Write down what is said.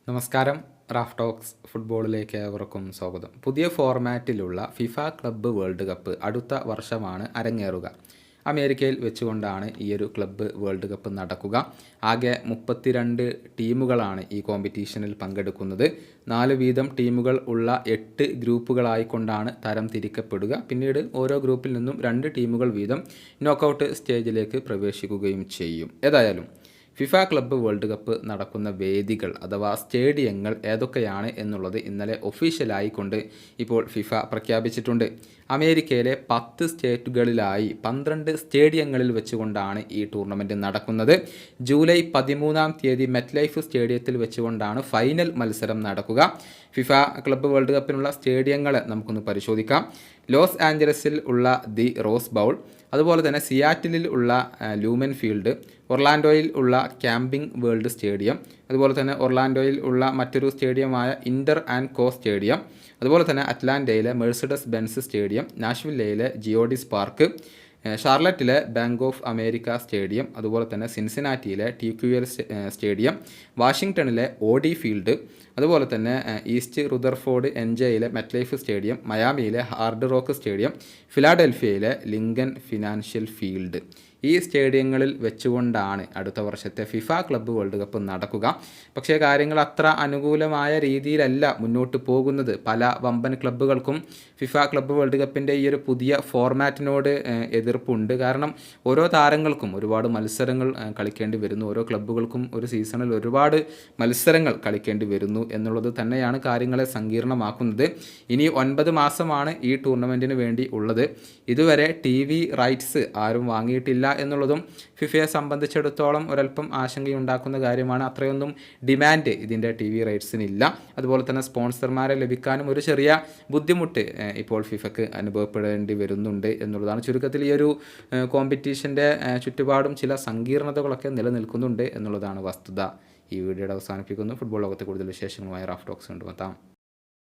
നമസ്കാരം. Raf talks ഫുട്ബോളിലേക്ക് ഏവർക്കും സ്വാഗതം. പുതിയ ഫോർമാറ്റിലുള്ള ഫിഫ ക്ലബ്ബ് വേൾഡ് കപ്പ് അടുത്ത വർഷമാണ് അരങ്ങേറുക. അമേരിക്കയിൽ വെച്ചുകൊണ്ടാണ് ഈ ഒരു ക്ലബ്ബ് വേൾഡ് കപ്പ് നടക്കുക. ആകെ 32 ടീമുകളാണ് ഈ കോമ്പറ്റീഷനിൽ പങ്കെടുക്കുന്നത്. 4 വീതം ടീമുകൾ ഉള്ള 8 ഗ്രൂപ്പുകളായിക്കൊണ്ടാണ് തരം തിരിക്കപ്പെടുക. പിന്നീട് ഓരോ ഗ്രൂപ്പിൽ നിന്നും 2 ടീമുകൾ വീതം നോക്കൗട്ട് സ്റ്റേജിലേക്ക് പ്രവേശിക്കുകയും ചെയ്യും. ഏതായാലും ഫിഫ ക്ലബ്ബ് വേൾഡ് കപ്പ് നടക്കുന്ന വേദികൾ അഥവാ സ്റ്റേഡിയങ്ങൾ ഏതൊക്കെയാണ് എന്നുള്ളത് ഇന്നലെ ഒഫീഷ്യലായിക്കൊണ്ട് ഇപ്പോൾ ഫിഫ പ്രഖ്യാപിച്ചിട്ടുണ്ട്. അമേരിക്കയിലെ 10 സ്റ്റേറ്റുകളിലായി 12 സ്റ്റേഡിയങ്ങളിൽ വെച്ചുകൊണ്ടാണ് ഈ ടൂർണമെൻറ്റ് നടക്കുന്നത്. ജൂലൈ 13 മെറ്റ്ലൈഫ് സ്റ്റേഡിയത്തിൽ വെച്ചുകൊണ്ടാണ് ഫൈനൽ മത്സരം നടക്കുക. ഫിഫ ക്ലബ്ബ് വേൾഡ് കപ്പിനുള്ള സ്റ്റേഡിയങ്ങൾ നമുക്കൊന്ന് പരിശോധിക്കാം. ലോസ് ആഞ്ചലസിൽ ഉള്ള ദി റോസ് ബൗൾ, അതുപോലെ തന്നെ സിയാറ്റിലിൽ ഉള്ള ലൂമൻ ഫീൽഡ്, ഒർലാൻഡോയിൽ ഉള്ള ക്യാമ്പിംഗ് വേൾഡ് സ്റ്റേഡിയം, അതുപോലെ തന്നെ ഒർലാൻഡോയിൽ ഉള്ള മറ്റൊരു സ്റ്റേഡിയമായ ഇൻ്റർ ആൻഡ് കോ സ്റ്റേഡിയം, അതുപോലെ തന്നെ അറ്റ്ലാന്റയിലെ മെഴ്സിഡസ് ബെൻസ് സ്റ്റേഡിയം, നാഷ്വില്ലയിലെ ജിയോഡിസ് പാർക്ക്, ഷാർലറ്റിലെ ബാങ്ക് ഓഫ് അമേരിക്ക സ്റ്റേഡിയം, അതുപോലെ തന്നെ സിൻസിനാറ്റിയിലെ TQL സ്റ്റേഡിയം, വാഷിങ്ടണിലെ ഓഡി ഫീൽഡ്, അതുപോലെ തന്നെ ഈസ്റ്റ് റുദർഫോർഡ് NJയിലെ മെറ്റ്ലൈഫ് സ്റ്റേഡിയം, മയാമിയിലെ ഹാർഡ് റോക്ക് സ്റ്റേഡിയം, ഫിലാഡൽഫിയയിലെ ലിങ്കൻ ഫിനാൻഷ്യൽ ഫീൽഡ്. ഈ സ്റ്റേഡിയങ്ങളിൽ വെച്ചുകൊണ്ടാണ് അടുത്ത വർഷത്തെ ഫിഫ ക്ലബ്ബ് വേൾഡ് കപ്പ് നടക്കുക. പക്ഷേ കാര്യങ്ങൾ അത്ര അനുകൂലമായ രീതിയിലല്ല മുന്നോട്ട് പോകുന്നത്. പല വമ്പൻ ക്ലബ്ബുകൾക്കും ഫിഫ ക്ലബ്ബ് വേൾഡ് കപ്പിൻ്റെ ഈ ഒരു പുതിയ ഫോർമാറ്റിനോട് എതിർപ്പുണ്ട്. കാരണം ഓരോ താരങ്ങൾക്കും ഒരുപാട് മത്സരങ്ങൾ കളിക്കേണ്ടി വരുന്നു. ഓരോ ക്ലബ്ബുകൾക്കും ഒരു സീസണിൽ ഒരുപാട് മത്സരങ്ങൾ കളിക്കേണ്ടി വരുന്നു എന്നുള്ളത് തന്നെയാണ് കാര്യങ്ങളെ സങ്കീർണമാക്കുന്നത്. ഇനി 9 മാസമാണ് ഈ ടൂർണമെൻറ്റിന് വേണ്ടി ഉള്ളത്. ഇതുവരെ TV റൈറ്റ്സ് ആരും വാങ്ങിയിട്ടില്ല എന്നുള്ളതും ഫിഫയെ സംബന്ധിച്ചിടത്തോളം ഒരല്പം ആശങ്കയുണ്ടാക്കുന്ന കാര്യമാണ്. അത്രയൊന്നും ഡിമാൻഡ് ഇതിൻ്റെ TV റൈറ്റ്സിനില്ല. അതുപോലെ തന്നെ സ്പോൺസർമാരെ ലഭിക്കാനും ഒരു ചെറിയ ബുദ്ധിമുട്ട് ഇപ്പോൾ ഫിഫയ്ക്ക് അനുഭവപ്പെടേണ്ടി വരുന്നുണ്ട് എന്നുള്ളതാണ്. ചുരുക്കത്തിൽ ഈ ഒരു കോമ്പറ്റീഷൻ്റെ ചുറ്റുപാടും ചില സങ്കീർണതകളൊക്കെ നിലനിൽക്കുന്നുണ്ട് എന്നുള്ളതാണ് വസ്തുത. ഈ വീഡിയോയുടെ അവസാനിപ്പിക്കുന്നു. ഫുട്ബോൾ ലോകത്തെ കൂടുതൽ വിശേഷങ്ങളുമായി റാഫ് ടോക്സ് കൊണ്ടുവെത്താം.